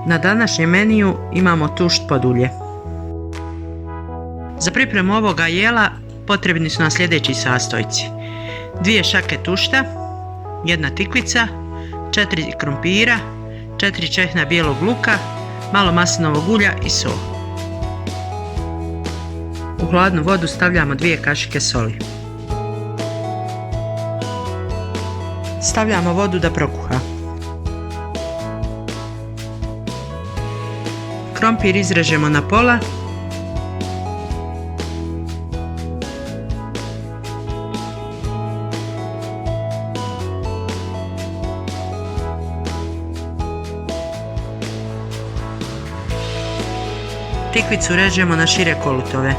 Na današnjem meniju imamo tušt podulje. Za pripremu ovoga jela potrebni su nam sljedeći sastojci: 2 šake tušta, 1 tikvica, 4 krumpira, 4 čehna bijelog luka, malo maslinovog ulja i sol. U hladnu vodu stavljamo 2 kašike soli. Stavljamo vodu da prokuha. Krompir izrežemo na pola. Tikvicu režemo na šire kolutove.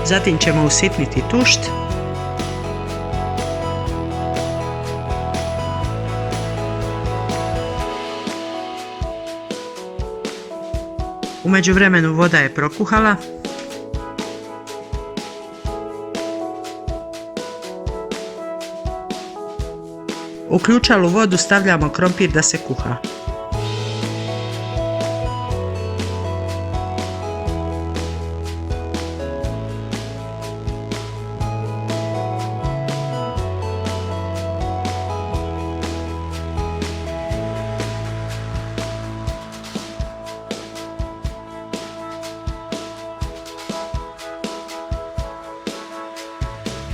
Zatim ćemo usitniti tušt. U međuvremenu voda je prokuhala. U ključalu vodu stavljamo krompir da se kuha.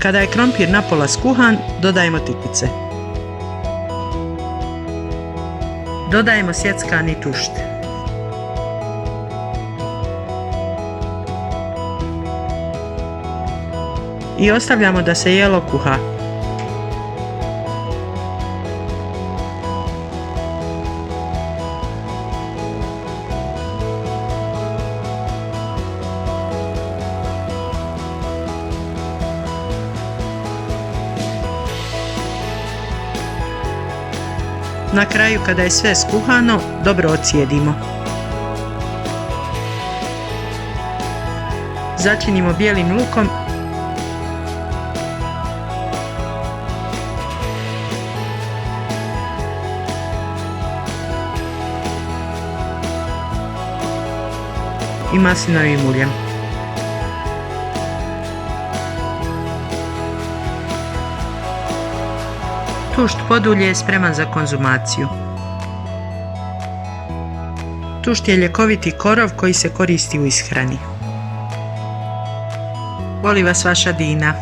Kada je krompir napola skuhan, dodajemo tikvice. Dodajemo sjeckani tušt. I ostavljamo da se jelo kuha. Na kraju, kada je sve skuhano, dobro ocijedimo. Začinimo bijelim lukom i maslinovim uljem. Tušt podulje je spreman za konzumaciju. Tušt je ljekoviti korov koji se koristi u ishrani. Voli vas vaša Dina.